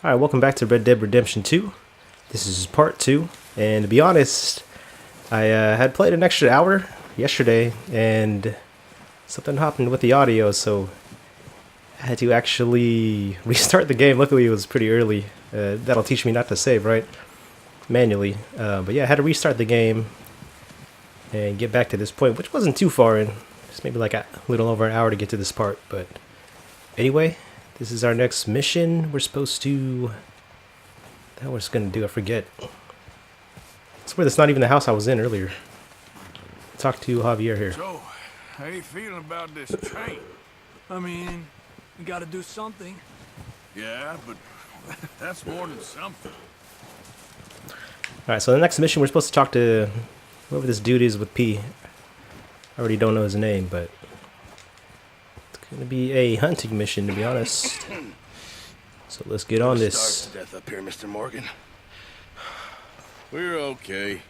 Alright, welcome back to Red Dead Redemption 2. This is part 2, and to be honest, I had played an extra hour yesterday, and something happened with the audio, so I had to actually restart the game. Luckily, it was pretty early. That'll teach me not to save, right? Manually. But yeah, I had to restart the game and get back to this point, which wasn't too far in. Just maybe like a little over an hour to get to this part, but anyway. This is our next mission. We're supposed to... That was gonna do, I forget. I swear that's not even the house I was in earlier. Talk to Javier here. So, how you feeling about this train? I mean, we gotta do something. Yeah, but that's more than something. Alright, so the next mission we're supposed to talk to whoever this dude is with P. I already don't know his name, but it's gonna be a hunting mission, to be honest. So let's get on this. Starved to death up here, Mr. Morgan. We're okay.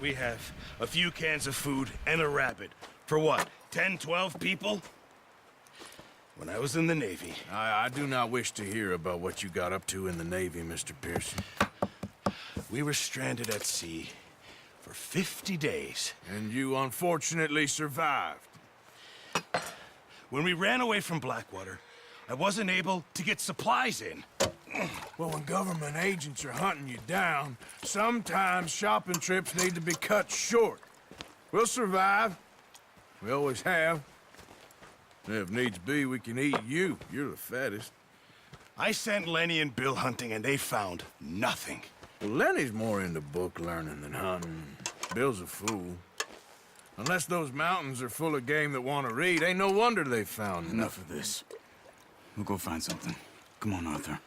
We have a few cans of food and a rabbit. For what, 10, 12 people? When I was in the Navy... I do not wish to hear about what you got up to in the Navy, Mr. Pearson. We were stranded at sea for 50 days. And you unfortunately survived. When we ran away from Blackwater, I wasn't able to get supplies in. Well, when government agents are hunting you down, sometimes shopping trips need to be cut short. We'll survive. We always have. If needs be, we can eat you. You're the fattest. I sent Lenny and Bill hunting, and they found nothing. Well, Lenny's more into book learning than hunting. Bill's a fool. Unless those mountains are full of game that want to read, ain't no wonder they found Enough of this. We'll go find something. Come on, Arthur.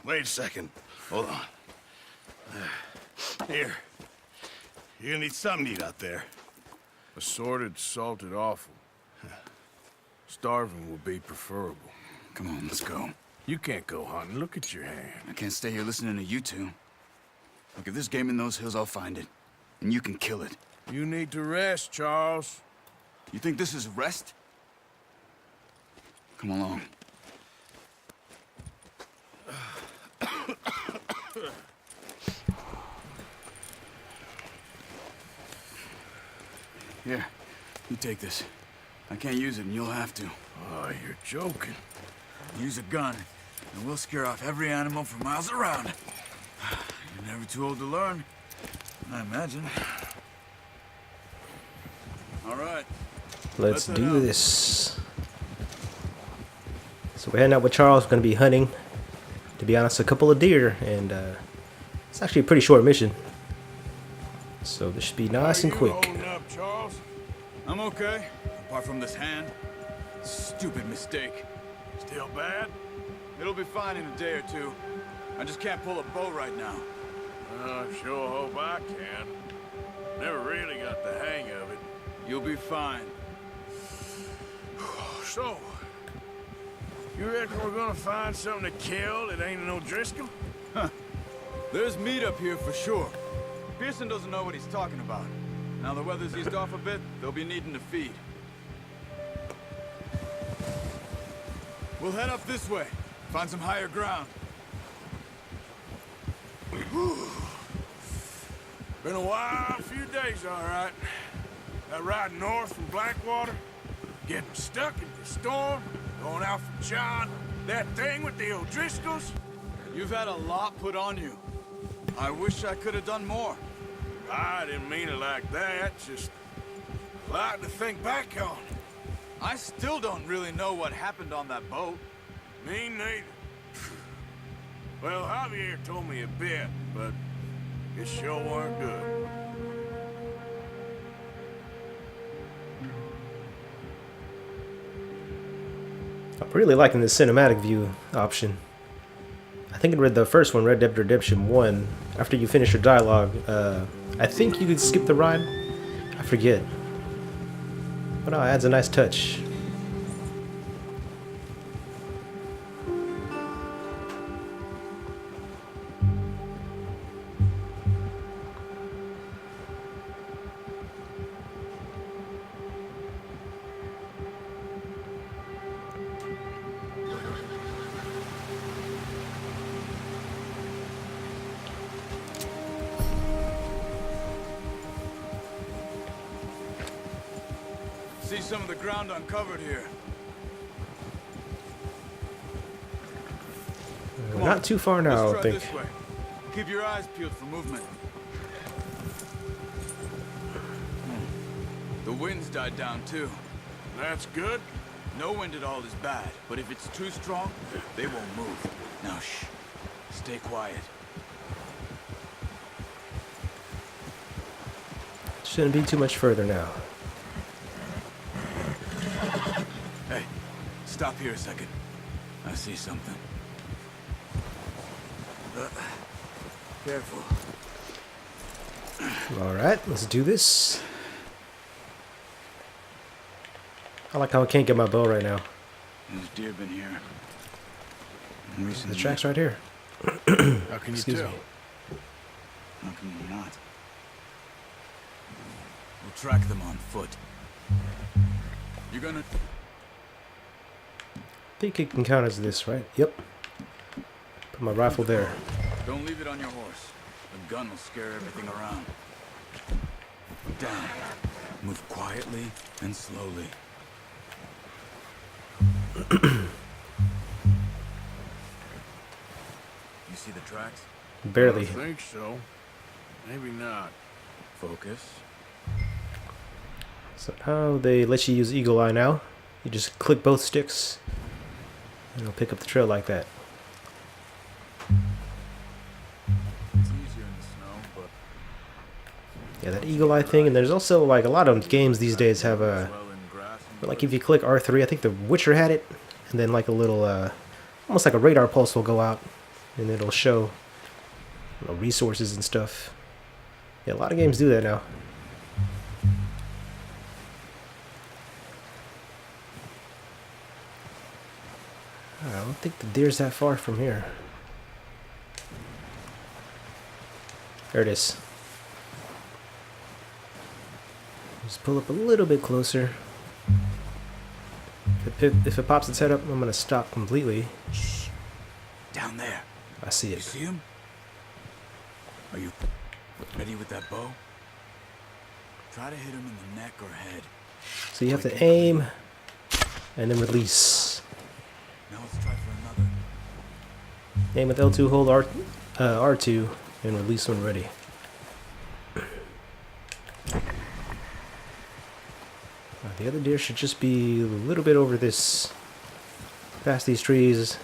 Wait a second. Hold on. Here. You're gonna need something to eat out there. Assorted, salted offal. Starving will be preferable. Come on, let's go. You can't go hunting. Look at your hand. I can't stay here listening to you two. Look, if there's game in those hills, I'll find it. And you can kill it. You need to rest, Charles. You think this is rest? Come along. Here, you take this. I can't use it, and you'll have to. Oh, you're joking. Use a gun, and we'll scare off every animal for miles around. You're never too old to learn, I imagine. All right. Let's do this. So we're heading out with Charles. We're going to be hunting, to be honest, a couple of deer. And it's actually a pretty short mission. So this should be nice and quick. Holding up, Charles? I'm okay, apart from this hand. Stupid mistake. Still bad? It'll be fine in a day or two. I just can't pull a bow right now. I sure hope I can. Never really got the hang of it. You'll be fine. So, you reckon we're gonna find something to kill that ain't no Driscoll? There's meat up here for sure. Pearson doesn't know what he's talking about. Now the weather's eased off a bit, they'll be needing to feed. We'll head up this way. Find some higher ground. Been a wild few days, all right. That ride north from Blackwater, getting stuck in the storm, going out from John, that thing with the O'Driscolls. You've had a lot put on you. I wish I could have done more. I didn't mean it like that, just a lot to think back on. I still don't really know what happened on that boat. Me neither. Well, Javier told me a bit, but it sure weren't good. I'm really liking the cinematic view option. I think in the first one, Red Dead Redemption 1, after you finish your dialogue, I think you could skip the ride. I forget. But no, it adds a nice touch. see some of the ground uncovered here. We're not too far now, I Let's try think. this way. Keep your eyes peeled for movement. The wind's died down too. That's good. No wind at all is bad, but if it's too strong, they won't move. Now shh. Stay quiet. Shouldn't be too much further now. Hey, stop here a second. I see something. Careful. Alright, let's do this. I like how I can't get my bow right now. There's deer been here. The track's right here. How can you Excuse tell? me. How can you not? We'll track them on foot. You're gonna... I think it can count as this, right? Yep. Put my rifle there. Don't leave it on your horse. The gun will scare everything around. Down. Move quietly and slowly. You see the tracks? Barely. I think so. Maybe not. Focus. So now they let you use Eagle Eye now. You just click both sticks and it'll pick up the trail like that. It's easier in the snow, but... Yeah, that Eagle Eye thing, and there's also like a lot of games these days have a... well in grass and Like if you click R3, I think The Witcher had it, and then like a little, almost like a radar pulse will go out, and it'll show resources and stuff. Yeah, a lot of games do that now. I don't think the deer's that far from here. There it is. Just pull up a little bit closer. If it pops its head up, I'm gonna stop completely. Shh. Down there. I see You it. see him? Are you ready with that bow? Try to hit him in the neck or head. So you have to aim and then release. Now let's try for another. Aim with L2, hold R2, and release when ready. The other deer should just be a little bit over this, past these trees.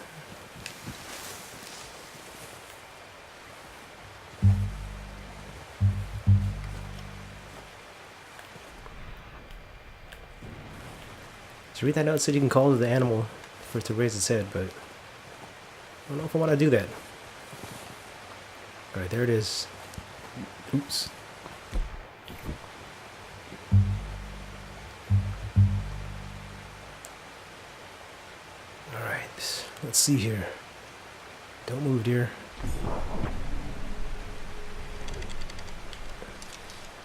To read that note, it said you can call to the animal for it to raise its head, but I don't know if I want to do that. Alright, there it is. Oops. Alright, let's see here. Don't move, deer.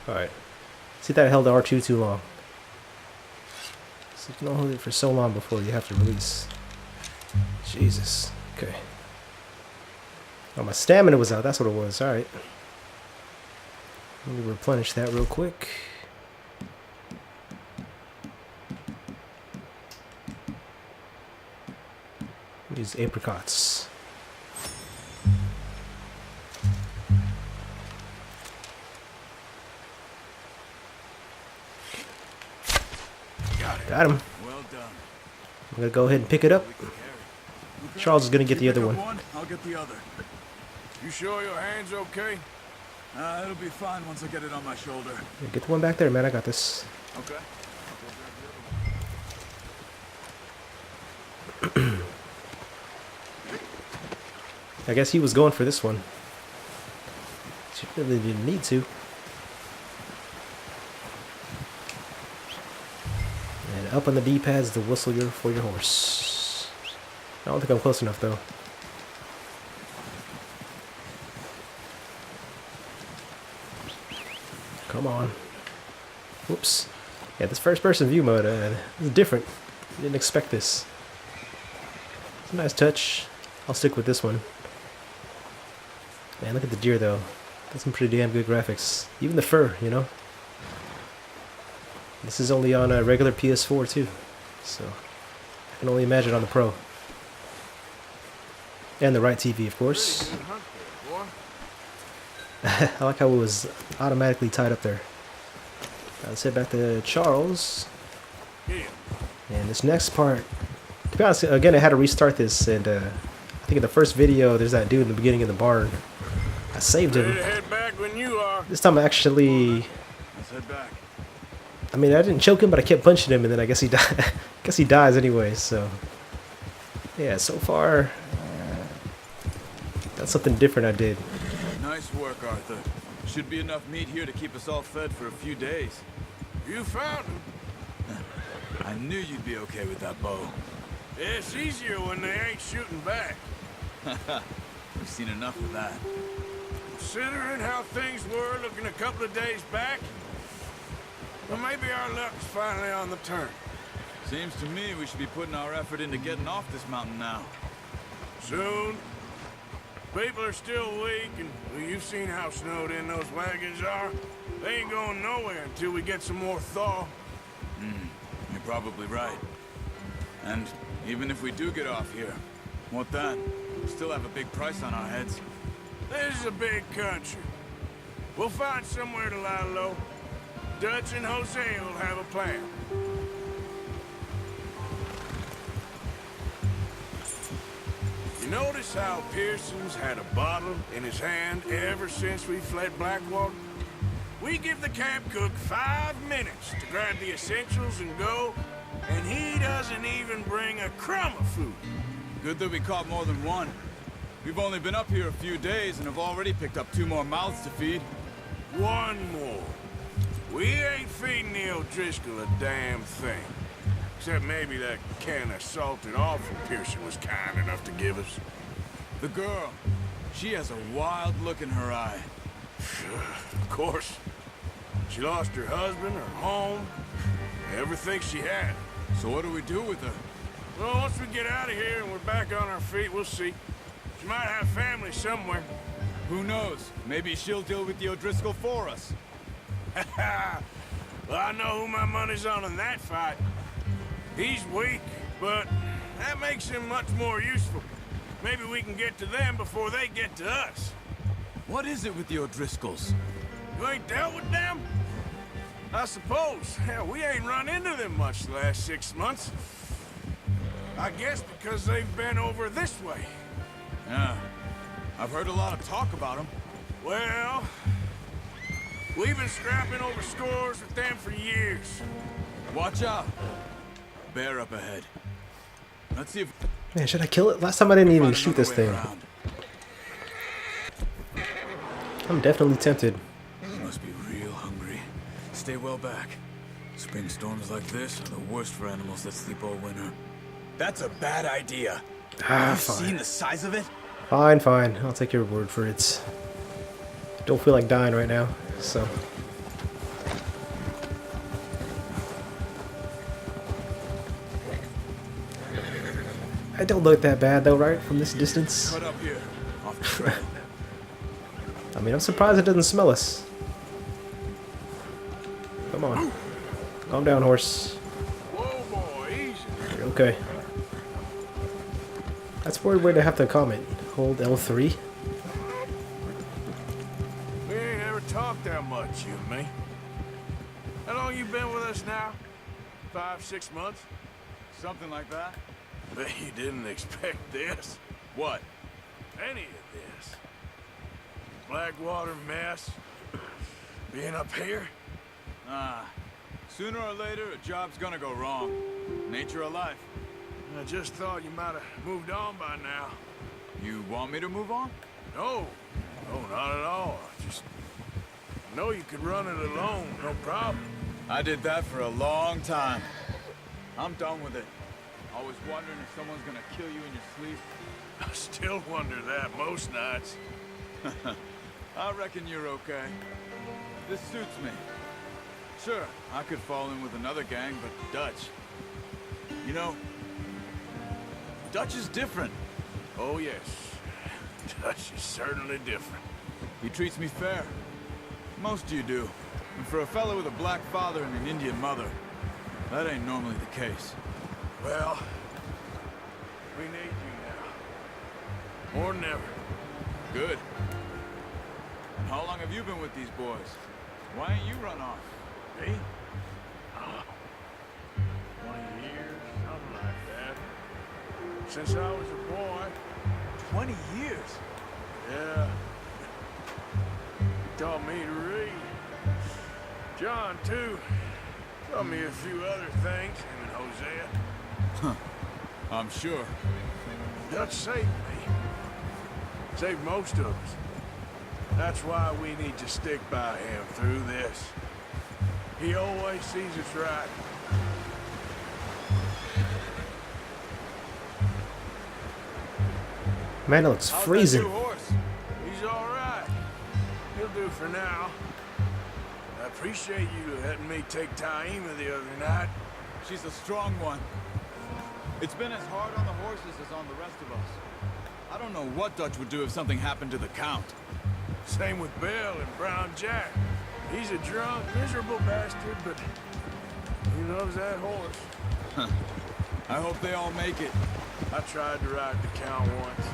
Alright. See if that held R2 too long. So you can only hold it for so long before you have to release. Jesus. Okay. Oh, my stamina was out. That's what it was. Alright. Let me replenish that real quick. These apricots. Got him. Well done. I'm gonna go ahead and pick it up. Charles is gonna get the other one. I'll get the other. You sure your hand's okay? It'll be fine once I get it on my shoulder. Yeah, get the one back there, man. I got this. Okay. I guess he was going for this one. She really didn't need to. And up on the D-pads to whistle for your horse. I don't think I'm close enough though. Come on. Whoops. Yeah, this first-person view mode is different. Didn't expect this. It's a nice touch. I'll stick with this one. Man, look at the deer though. That's some pretty damn good graphics. Even the fur, you know? This is only on a regular PS4 too, so I can only imagine on the Pro. And the right TV, of course. Pretty good hunt there, boy. I like how it was automatically tied up there. Let's head back to Charles. Yeah. And this next part, to be honest, again, I had to restart this, and I think in the first video, there's that dude in the beginning of the barn. I saved Ready him. to head back when you are. This time, I actually, Let's head back. I mean, I didn't choke him, but I kept punching him, and then I guess he died. I guess he dies anyway. So, yeah, so far, that's something different I did. Nice work, Arthur. Should be enough meat here to keep us all fed for a few days. You found him. I knew you'd be okay with that bow. It's easier when they ain't shooting back. We've seen enough of that. Considering how things were looking a couple of days back, well, maybe our luck's finally on the turn. Seems to me we should be putting our effort into getting off this mountain now. Soon. People are still weak, and well, you've seen how snowed in those wagons are. They ain't going nowhere until we get some more thaw. You're probably right. And even if we do get off here, what then? We still have a big price on our heads. This is a big country. We'll find somewhere to lie low. Dutch and Jose will have a plan. You notice how Pearson's had a bottle in his hand ever since we fled Blackwater? We give the camp cook 5 minutes to grab the essentials and go, and he doesn't even bring a crumb of food. Good that we caught more than one. We've only been up here a few days and have already picked up 2 more mouths to feed. One more. We ain't feeding the O'Driscoll a damn thing. Except maybe that can of salted offal Pearson was kind enough to give us. The girl, she has a wild look in her eye. Of course. She lost her husband, her home, everything she had. So what do we do with her? Well, once we get out of here and we're back on our feet, we'll see. She might have family somewhere. Who knows? Maybe she'll deal with the O'Driscoll for us. Well, I know who my money's on in that fight. He's weak, but that makes him much more useful. Maybe we can get to them before they get to us. What is it with the O'Driscolls? You ain't dealt with them? I suppose. Hell, we ain't run into them much the last 6 months. I guess because they've been over this way. Yeah. I've heard a lot of talk about them. Well, we've been scrapping over scores with them for years. Watch out. Bear up ahead. Let's see if... Man, should I kill it? Last time I didn't even find shoot another this way thing. around. I'm definitely tempted. You must be real hungry. Stay well back. Spring storms like this are the worst for animals that sleep all winter. That's a bad idea. Ah, Seen fine. the size of it? Fine, fine. I'll take your word for it. Don't feel like dying right now, so... I don't look that bad though, right? From this distance. Cut up here, off the trail. I mean, I'm surprised it doesn't smell us. Come on. Calm down, horse. Whoa, boy, easy. You're okay. That's weird way to have to comment. Hold L3. We ain't ever talked that much, you and me. How long you been with us now? 5, 6 months? Something like that? Bet you didn't expect this. What? Any of this. Blackwater mess. Being up here. Ah. Sooner or later, a job's gonna go wrong. Nature of life. I just thought you might have moved on by now. You want me to move on? No. No, not at all. Just know you could run it alone, no problem. I did that for a long time. I'm done with it. Always wondering if someone's gonna kill you in your sleep. I still wonder that most nights. I reckon you're okay. This suits me. Sure, I could fall in with another gang, but Dutch... You know, Dutch is different. Oh, yes. Dutch is certainly different. He treats me fair. Most of you do. And for a fellow with a black father and an Indian mother, that ain't normally the case. Well, we need you now. More than ever. Good. And how long have you been with these boys? Why ain't you run off? Me? 20 years, something like that. Since I was a boy. 20 years? Yeah. He taught me to read. John, too. Taught me a few other things, him and Hosea. I'm sure. Dutch saved me. Saved most of us. That's why we need to stick by him through this. He always sees us right. Man, it looks How's freezing. that new horse? He's all right. He'll do for now. I appreciate you letting me take Taima the other night. She's a strong one. It's been as hard on the horses as on the rest of us. I don't know what Dutch would do if something happened to the Count. Same with Bill and Brown Jack. He's a drunk, miserable bastard, but he loves that horse. I hope they all make it. I tried to ride the Count once.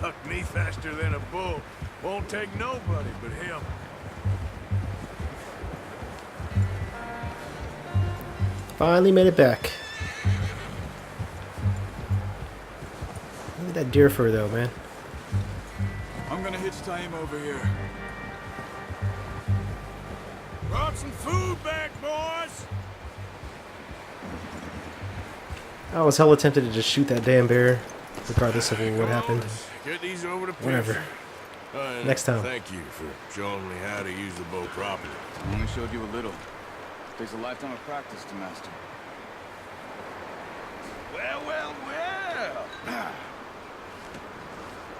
Fucked me faster than a bull. Won't take nobody but him. Finally made it back. Look at that deer fur though, man. I'm gonna hitch Taima over here. Brought some food back, boys! I was hella tempted to just shoot that damn bear, regardless of what happened. Get these over to Whatever. Pearson. Next time. Thank you for showing me how to use the bow properly. I only showed you a little. Takes a lifetime of practice to master. Well, well, well!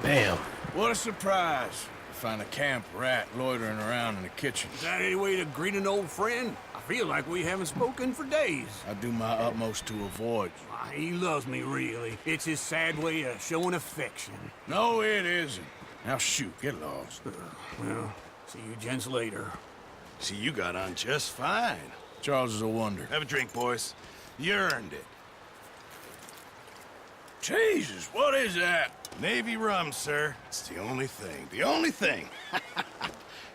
Bam. What a surprise. Find a camp rat loitering around in the kitchen. Is that any way to greet an old friend? I feel like we haven't spoken for days. I do my utmost to avoid you. Ah, he loves me, really. It's his sad way of showing affection. No, it isn't. Now shoot, get lost. Well, see you gents later. See, you got on just fine. Charles is a wonder. Have a drink, boys. You earned it. Jesus, what is that? Navy rum, sir. It's the only thing. The only thing.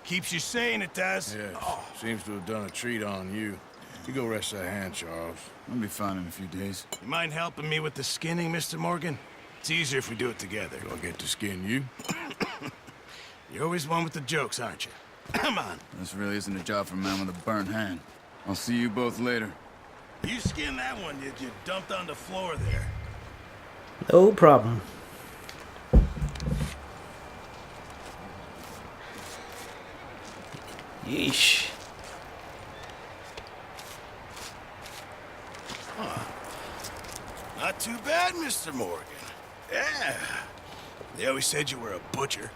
Keeps you sane, it does. Yes, seems to have done a treat on you. You go rest that hand, Charles. I'll be fine in a few days. You mind helping me with the skinning, Mr. Morgan? It's easier if we do it together. Do I get to skin you? You're always one with the jokes, aren't you? Come on. This really isn't a job for a man with a burnt hand. I'll see you both later. You skinned that one you dumped on the floor there. No problem. Yeesh. Not too bad, Mr. Morgan. Yeah. They always said you were a butcher.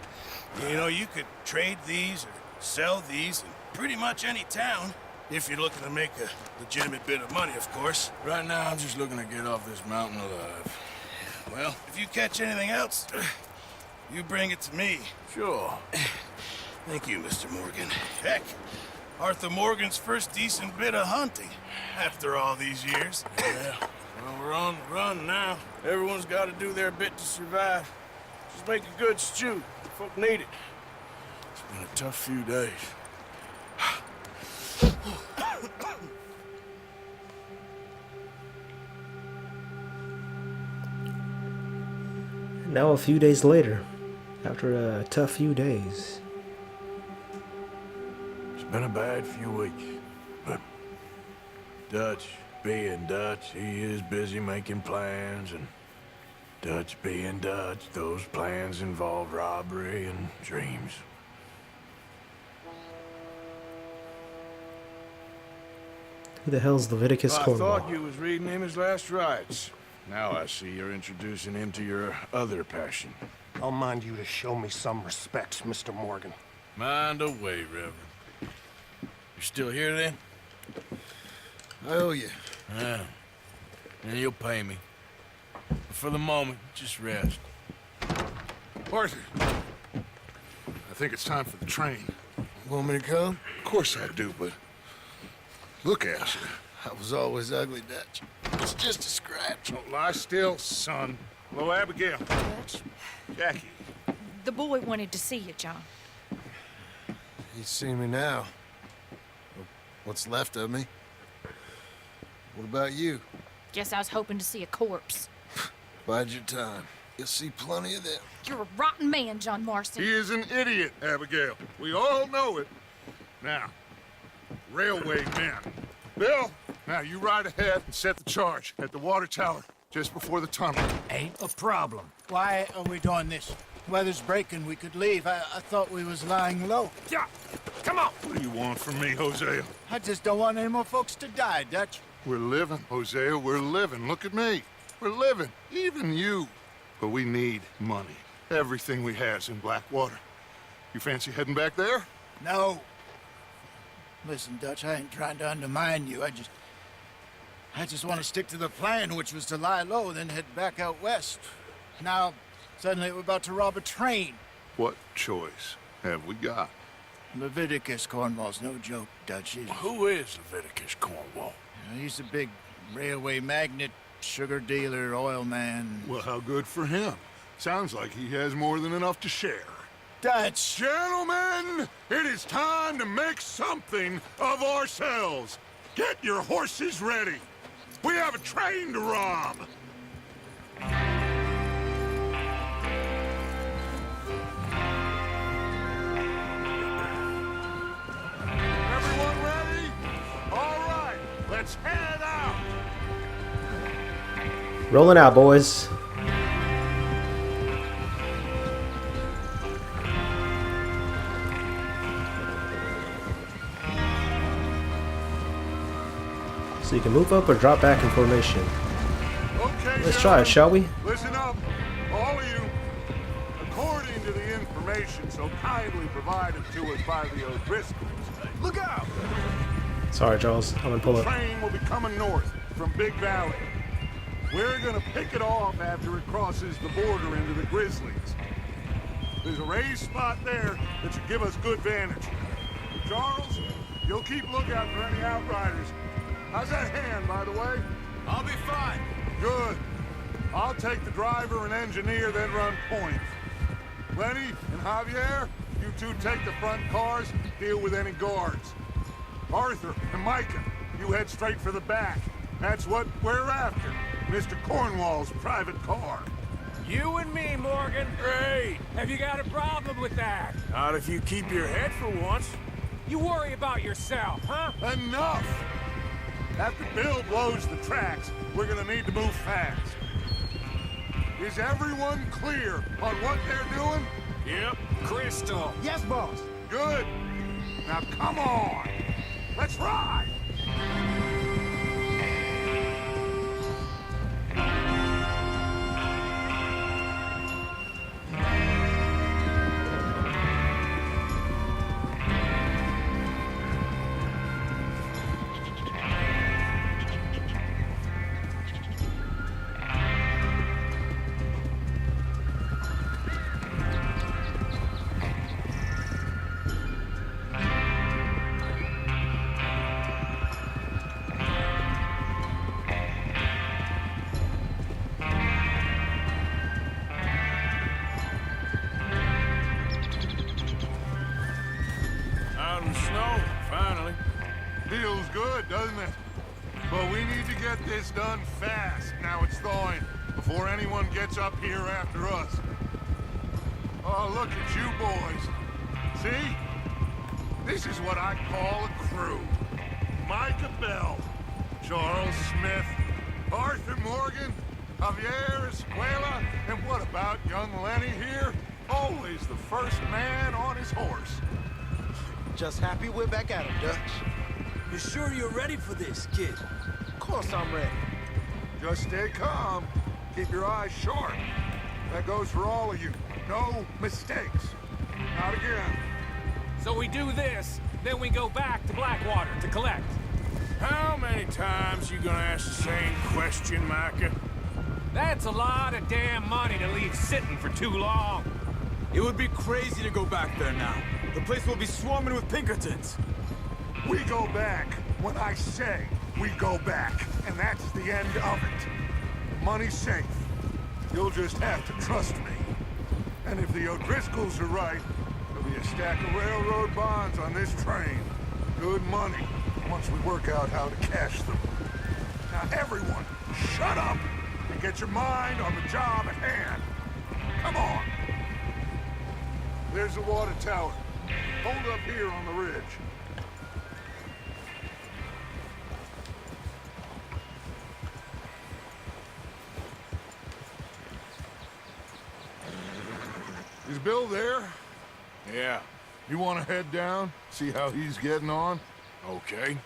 You know, you could trade these or sell these in pretty much any town. If you're looking to make a legitimate bit of money, of course. Right now, I'm just looking to get off this mountain alive. Well, if you catch anything else, you bring it to me. Sure. Thank you, Mr. Morgan. Heck, Arthur Morgan's first decent bit of hunting after all these years. Yeah. Well, we're on the run now. Everyone's got to do their bit to survive. Just make a good stew. Folk need it. It's been a tough few days. Now a few days later, after a tough few days. It's been a bad few weeks, but Dutch being Dutch, he is busy making plans, and Dutch being Dutch, those plans involve robbery and dreams. Who the hell's Leviticus I Cornwall? thought you was reading him his last rites. Now I see you're introducing him to your other passion. I'll mind you to show me some respect, Mr. Morgan. Mind away, Reverend. You're still here, then? I owe you. Yeah. And you'll pay me. But for the moment, just rest. Arthur, I think it's time for the train. Want me to come? Of course I do, but look at you. I was always ugly, Dutch. It's just a scratch. Don't lie still, son. Hello, Abigail. Dutch, Jackie. the boy wanted to see you, John. He's seen me now. What's left of me? What about you? Guess I was hoping to see a corpse. Bide your time. You'll see plenty of them. You're a rotten man, John Marston. He is an idiot, Abigail. We all know it. Now, railway men. Bill, now you ride ahead and set the charge at the water tower just before the tunnel. Ain't a problem. Why are we doing this? Weather's breaking, we could leave. I thought we was lying low. Yeah, come on. What do you want from me, Hosea? I just don't want any more folks to die, Dutch. We're living, Hosea, we're living. Look at me. We're living, even you. But we need money. Everything we has in Blackwater. You fancy heading back there? No. Listen, Dutch, I ain't trying to undermine you. I just want to stick to the plan, which was to lie low, then head back out west. Now, suddenly we're about to rob a train. What choice have we got? Leviticus Cornwall's no joke, Dutch. Who is Leviticus Cornwall? He's a big railway magnate, sugar dealer, oil man. Well, how good for him. Sounds like he has more than enough to share. Dutch! Gentlemen, it is time to make something of ourselves. Get your horses ready. We have a train to rob. Everyone ready? All right, let's head out. Rolling out, boys. So you can move up or drop back in formation. Okay, Let's try it, shall we? Listen up, all of you. According to the information so kindly provided to us by the O'Driscolls, look out! Sorry, Charles. I'm gonna pull The up. train will be coming north from Big Valley. We're gonna pick it off after it crosses the border into the Grizzlies. There's a raised spot there that should give us good vantage. Charles, you'll keep lookout for any outriders. How's that hand, by the way? I'll be fine. Good. I'll take the driver and engineer, then run point. Lenny and Javier, you two take the front cars, deal with any guards. Arthur and Micah, you head straight for the back. That's what we're after. Mr. Cornwall's private car. You and me, Morgan. Great. Have you got a problem with that? Not if you keep your head for once. You worry about yourself, huh? Enough! After Bill blows the tracks, we're gonna need to move fast. Is everyone clear on what they're doing? Yep. Crystal. Yes, boss. Good. Now come on. Let's ride. Out in the snow, finally. Feels good, doesn't it? But we need to get this done fast. Now it's thawing, before anyone gets up here after us. Oh, look at you boys. See? This is what I call a crew. Micah Bell, Charles Smith, Arthur Morgan, Javier Escuela, and what about young Lenny here? Always the first man on his horse. Just happy we're back at him, Dutch. You sure you're ready for this, kid? Of course I'm ready. Just stay calm. Keep your eyes sharp. That goes for all of you. No mistakes. Not again. So we do this, then we go back to Blackwater to collect. How many times you gonna ask the same question, Micah? That's a lot of damn money to leave sitting for too long. It would be crazy to go back there now. The place will be swarming with Pinkertons. We go back when I say we go back, and that's the end of it. Money's safe. You'll just have to trust me. And if the O'Driscolls are right, there'll be a stack of railroad bonds on this train. Good money, once we work out how to cash them. Now everyone, shut up and get your mind on the job at hand. Come on. There's the water tower. Hold up here on the ridge. Is Bill there? Yeah. You want to head down, see how he's getting on? Okay.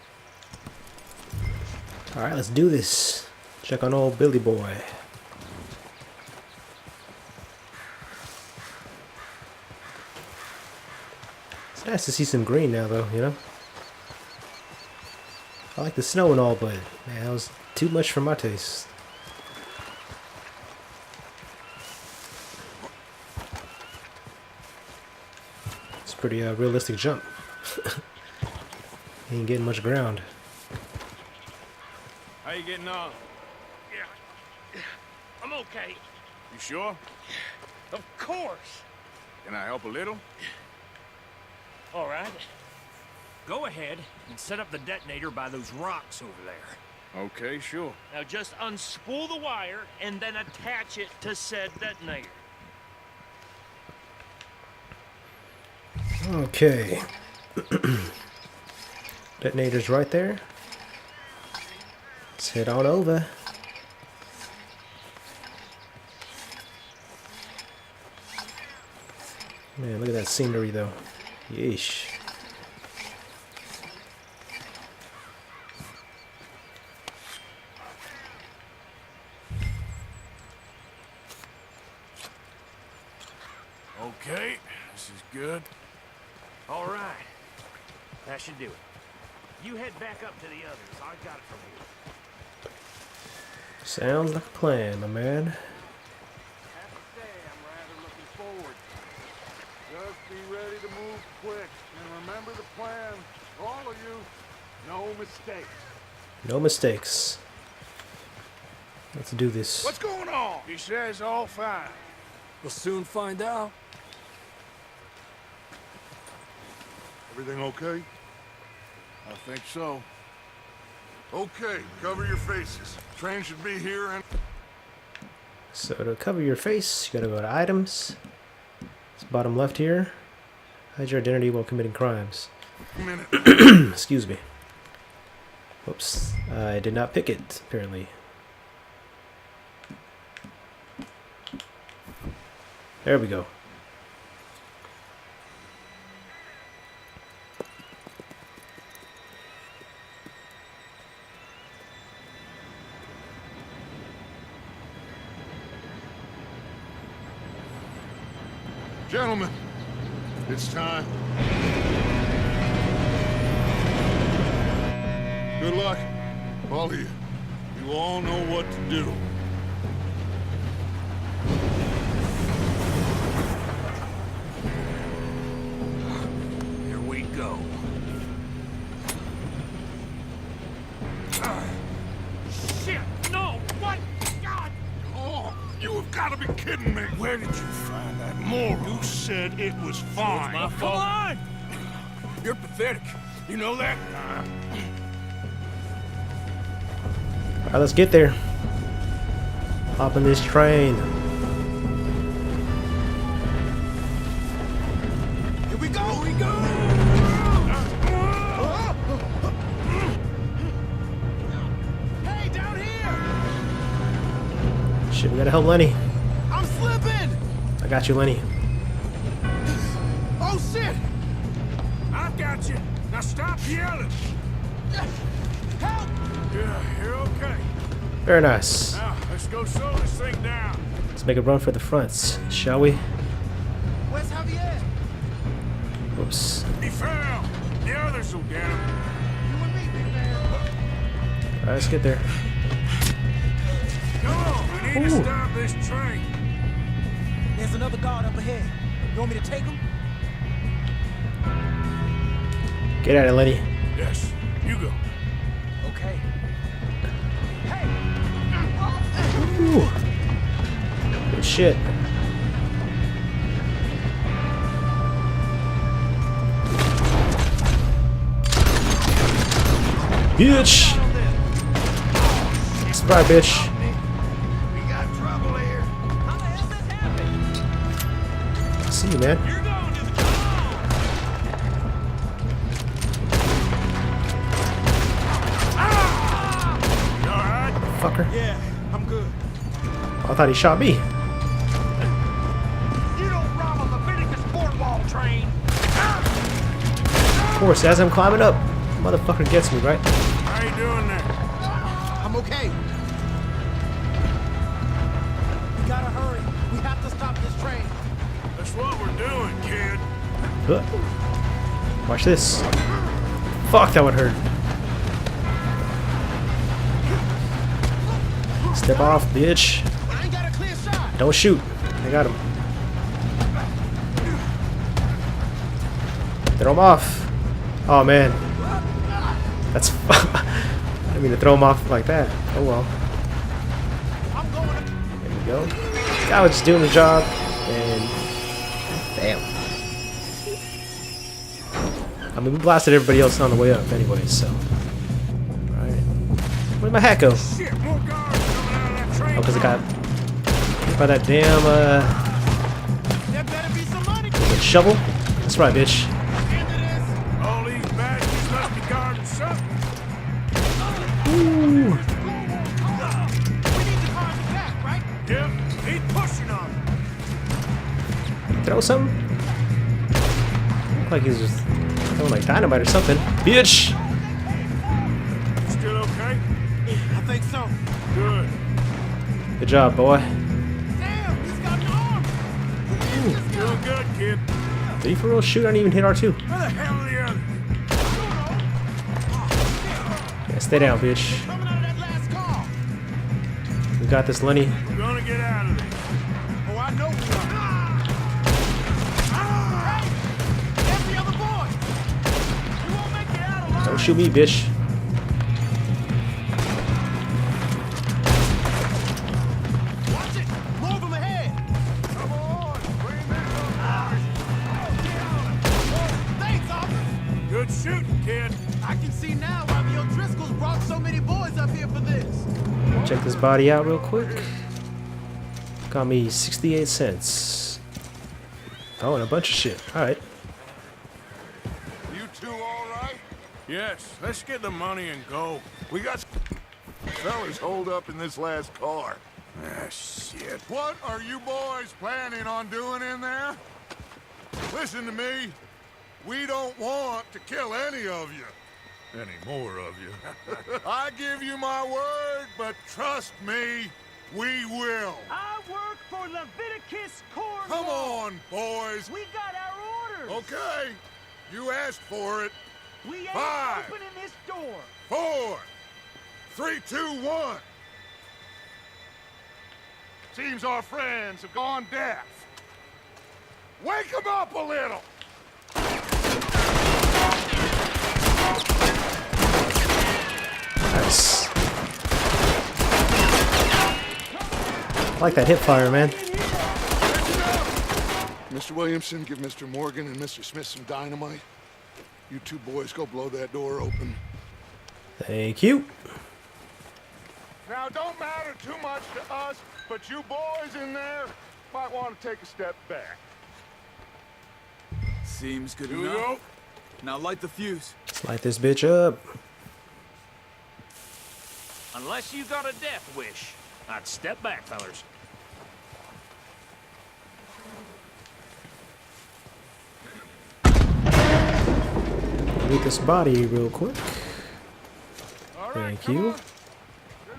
Alright, let's do this. Check on old Billy boy. It's nice to see some green now, though, you know? I like the snow and all, but man, that was too much for my taste. It's a pretty realistic jump. Ain't getting much ground. How you getting on? Yeah. I'm okay. You sure? Of course. Can I help a little? All right. Go ahead and set up the detonator by those rocks over there. Okay, sure. Now just unspool the wire and then attach it to said detonator. Okay. Detonator's right there. Let's head on over. Man, look at that scenery though. Yeesh. Okay, this is good. All right. That should do it. You head back up to the others. I got it from here. Sounds like a plan, my man. Have to say, I'm rather looking forward. Just be ready to move quick, and remember the plan. All of you, no mistakes. No mistakes. Let's do this. What's going on? He says all fine. We'll soon find out. Everything okay? I think so. Okay, cover your faces. Train should be here and... So to cover your face, you gotta go to items. It's bottom left here. Hide your identity while committing crimes. Excuse me. Whoops. I did not pick it, apparently. There we go. Gentlemen, it's time. Good luck, all of you. You all know what to do. Here we go. Shit! No! What? God! Oh, you have got to be kidding me. Where did you find that moron? You said it was fine. My fault. Come on! You're pathetic. You know that? Alright, let's get there. Hop in this train. Here we go! Here we go! Hey, down here! Shit, we gotta help Lenny. I'm slipping! I got you, Lenny. Oh, shit! I've got you. Now stop yelling. Help! Yeah, you're okay. Very nice. Now, let's go slow this thing down. Let's make a run for the fronts, shall we? Where's Javier? Oops. He fell. The others will get him. You and me, big man. Alright, let's get there. Come on, we need to stop this train. There's another guard up ahead. You want me to take him? Get at it, Lenny. Yes, you go. Okay. Ooh. Good shit. Bitch! Surprise, bitch. We got trouble here. How the hell this happened? I see you, man. You're going to the You alright? Fucker. Yeah, I'm good. I thought he shot me. You don't rob a Leviticus boardwalk train. Of course, as I'm climbing up, motherfucker gets me, right? How you doing there? I'm okay. We gotta hurry. We have to stop this train. That's what we're doing, kid. Huh. Watch this. Fuck, that would hurt. Step off, bitch. I ain't got a clear shot. Don't shoot. I got him. Throw him off. Oh, man. That's... I didn't mean to throw him off like that. Oh, well. There we go. Guy was just doing the job. And... Damn. I mean, we blasted everybody else on the way up anyway, so... Alright. Where'd my hat go? Shit, more guards coming out of that train. Oh, because I got hit by that damn, There better be some money. shovel? That's right, bitch. All these badges must be guarding something. We need the cars back, right? Yep, he's pushing on it. Throw something? Look like he's just throwing like dynamite or something. Bitch! Still okay? I think so. Good. Good job, boy. Damn, he's got an arm. Doing good, kid. Did he for real shoot? I didn't even hit R2. Where the hell are the others? Yeah, stay down, bitch. Coming out of that last car. We got this, Lenny. We're gonna get out of this. Oh, I know we are. Hey, there's the other boy. We won't make it out alive. Don't shoot me, bitch. Watch it. More of them ahead. Come on, bring this Thanks, officer. Good shooting, kid. I can see now why the O'Driscolls brought so many boys up here for this. Check this body out real quick. Got me 68 cents. Oh, and a bunch of shit. Alright. You two all right? Yes, let's get the money and go. We got fellas holed up in this last car. Ah, shit. What are you boys planning on doing in there? Listen to me. We don't want to kill any of you. Any more of you. I give you my word, but trust me, we will. I work for Leviticus Corps. Come on, boys. We got our orders. Okay. You asked for it. We ain't 5, opening this door. 4, 3, 2, 1. Seems our friends have gone deaf. Wake them up a little. Nice. I like that hip fire, man. Mr. Williamson, give Mr. Morgan and Mr. Smith some dynamite. You two boys go blow that door open. Thank you. Now, it don't matter too much to us, but you boys in there might want to take a step back. Seems good Here we enough. go. Now light the fuse. Let's light this bitch up. Unless you got a death wish, I'd step back, fellers. Loot this body real quick. All right, Thank come you. on. Just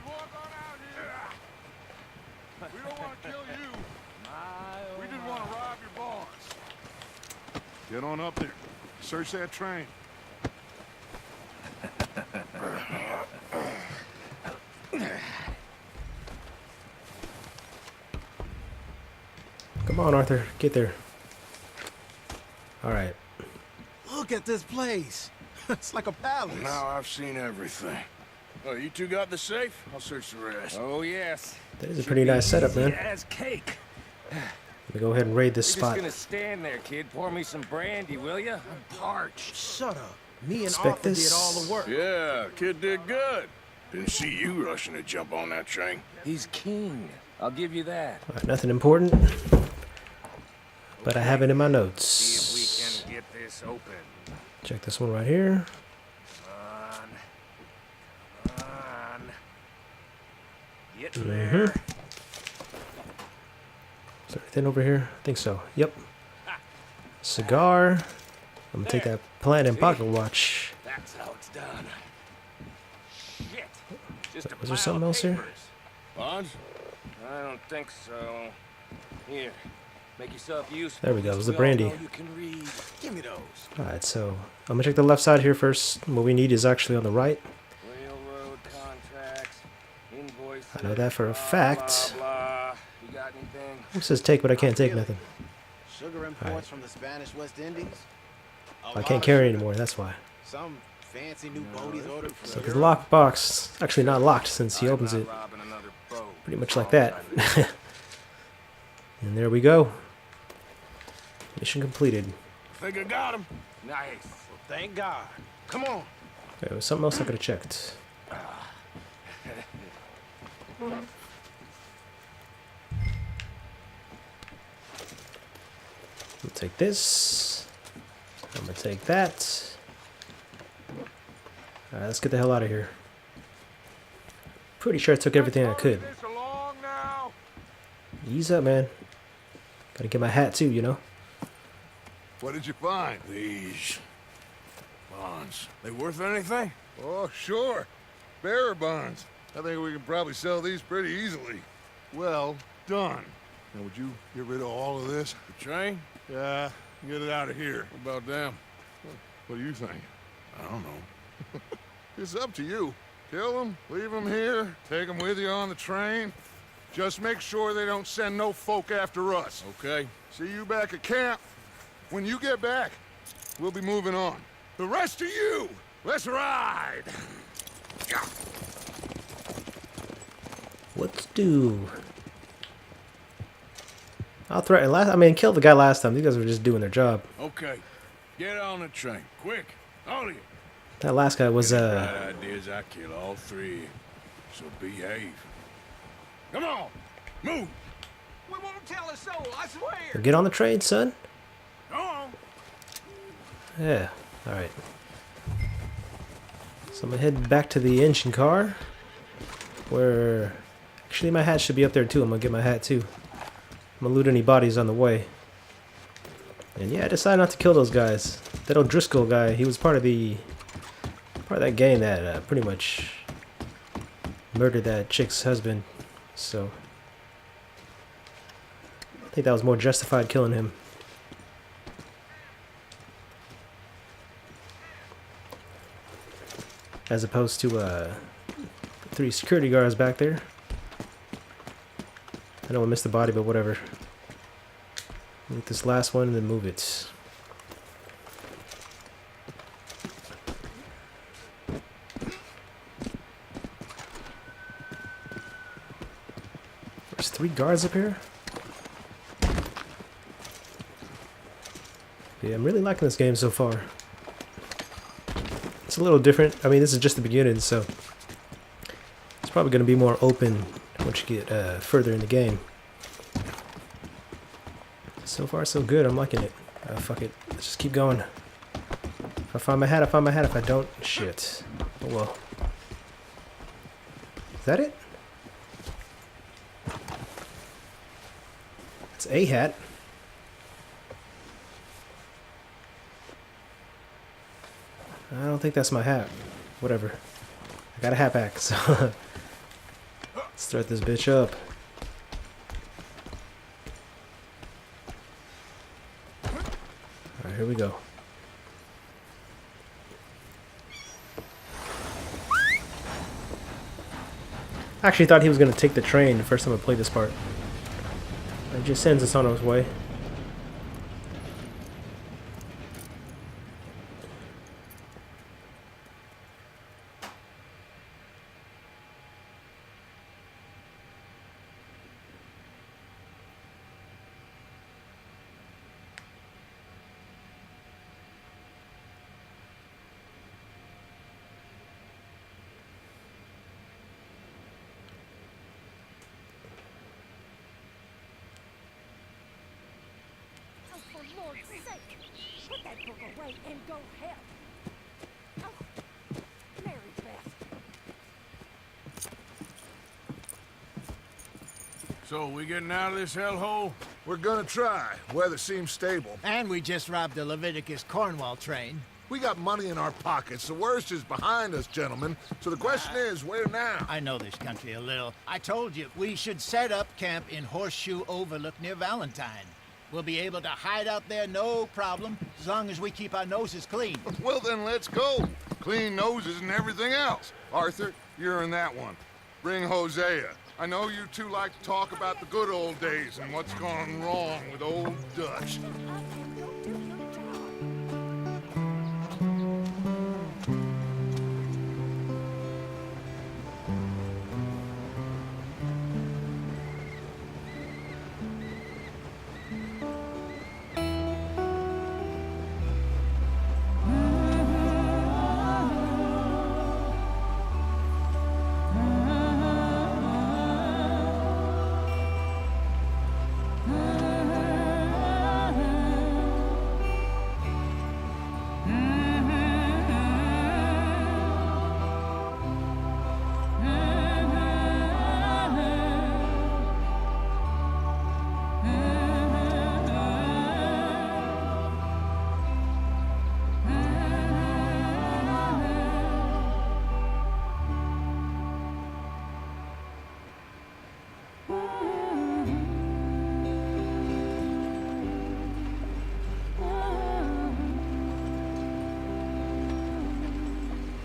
walk on out here. We don't want to kill you. We just want to rob your boss. Get on up there. Search that train. Come on, Arthur. Get there. Alright. Look at this place. It's like a palace. Now I've seen everything. Oh, you two got the safe? I'll search the rest. Oh, yes. That is a pretty nice setup, man. As cake. Let me go ahead and raid this You're spot. just gonna stand there, kid. Pour me some brandy, will ya? I'm parched. Shut up. Me and Inspect Arthur this. did all the work. Yeah, kid did good. Didn't see you rushing to jump on that train. He's king. I'll give you that. Alright, nothing important. But I have it in my See notes. if we can get this open. Check this one right here. Come on. Get there. Is there anything over here? I think so. Yep. Cigar. I'm gonna take that platinum pocket watch. That's how it's done. Shit. Just a Was there pile something of else here? papers. Bonds? I don't think so. Here. Make yourself useful. There we go, it was the We all brandy. know you can read. Give me those. Alright, so I'm gonna check the left side here first. What we need is actually on the right. Railroad contracts, invoices. I know that for a blah, fact. Blah, blah. You got anything? It says take, but I can't take nothing. Sugar imports from the Spanish West Indies. I can't carry anymore, that's why. Some fancy new boaties ordered from So the locked box, actually not locked since he opens it Robbin another boat. pretty much like that. And there we go. Mission completed. Think I got him. Nice. Well, thank God. Come on. There was something else I could have checked. We'll take this. I'm gonna take that. Alright, let's get the hell out of here. Pretty sure I took everything I could. This along now. Ease up, man. Gotta get my hat too, you know? What did you find? These bonds. They worth anything? Oh, sure. Bearer bonds. I think we can probably sell these pretty easily. Well done. Now, would you get rid of all of this? The train? Yeah, get it out of here. What about them? What do you think? I don't know. It's up to you. Kill them, leave them here, take them with you on the train. Just make sure they don't send no folk after us. Okay. See you back at camp. When you get back, we'll be moving on. The rest of you, let's ride! What to do? I'll threaten kill the guy last time. These guys were just doing their job. Okay. Get on the train. Quick. All of you. That last guy was, Bad ideas, I kill all three. So behave. Come on. Move. We won't tell a soul, I swear. get on the train, son. Go on. Yeah, alright. So I'm gonna head back to the engine car. Where... Actually, my hat should be up there too. I'm gonna get my hat too. I'm gonna loot any bodies on the way. And yeah, I decided not to kill those guys. That O'Driscoll guy, he was part of that gang that pretty much murdered that chick's husband. So I think that was more justified killing him. As opposed to 3 security guards back there. I know I missed the body, but whatever. Loot this last one and then move it. There's 3 guards up here. Yeah, I'm really liking this game so far. It's a little different. I mean, this is just the beginning, so it's probably going to be more open once you get further in the game. So far, so good. I'm liking it. Fuck it. Let's just keep going. If I find my hat, I find my hat. If I don't, shit. Oh well. Is that it? It's a hat. I don't think that's my hat. Whatever. I got a hat pack, so let's start this bitch up. Alright, here we go. I actually thought he was going to take the train the first time I played this part. It just sends us on his way. Lord's sake, put that book away and go help. Oh, Mary Beth. So, we getting out of this hellhole? We're gonna try. Weather seems stable. And we just robbed the Leviticus Cornwall train. We got money in our pockets. The worst is behind us, gentlemen. So the question is, where now? I know this country a little. I told you, we should set up camp in Horseshoe Overlook near Valentine. We'll be able to hide out there, no problem, as long as we keep our noses clean. Well, then let's go. Clean noses and everything else. Arthur, you're in that one. Bring Hosea. I know you two like to talk about the good old days and what's gone wrong with old Dutch.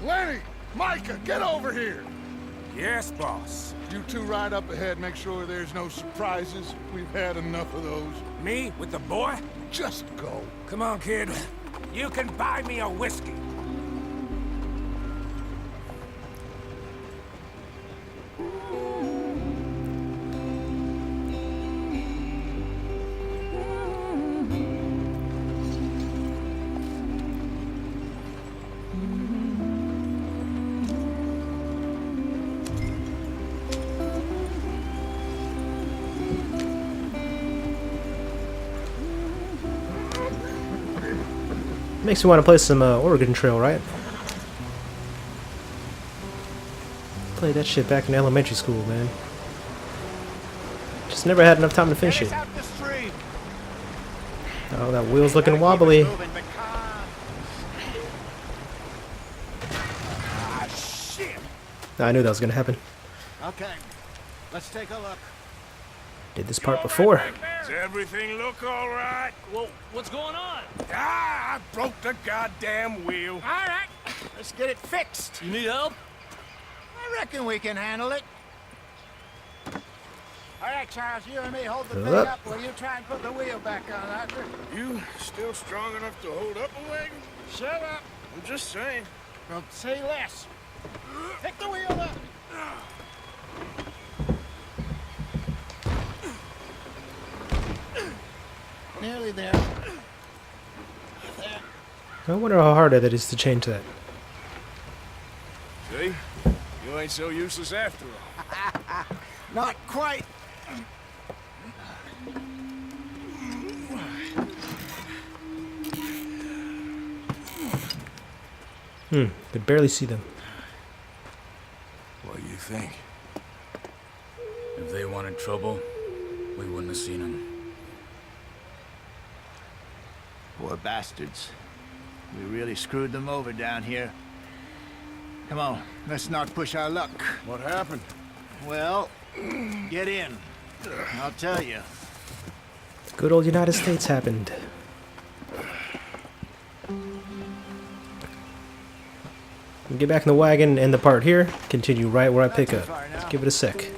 Lenny! Micah, get over here! Yes, boss. You two ride up ahead, make sure there's no surprises. We've had enough of those. Me with the boy? Just go. Come on, kid. You can buy me a whiskey. Makes me want to play some Oregon Trail, right? Played that shit back in elementary school, man. Just never had enough time to finish it. Oh, that wheel's looking wobbly. I knew that was gonna happen. Okay, let's take a look. Did this part before. Does everything look all right? Well, what's going on? Ah, I broke the goddamn wheel. All right, let's get it fixed. You need help? I reckon we can handle it. All right, Charles, you and me hold the Hold thing up. up while you try and put the wheel back on, Arthur. You still strong enough to hold up a wagon? Shut up. I'm just saying. Well, say less. Pick the wheel up. Nearly there. There. I wonder how hard it is to change that. See? You ain't so useless after all. Not quite. Could barely see them. What do you think? If they wanted trouble, we wouldn't have seen them. Poor bastards. We really screwed them over down here. Come on, let's not push our luck. What happened? Well, get in. I'll tell you. Good old United States happened. Get back in the wagon and the part here. Continue right where I pick up. Give it a sec.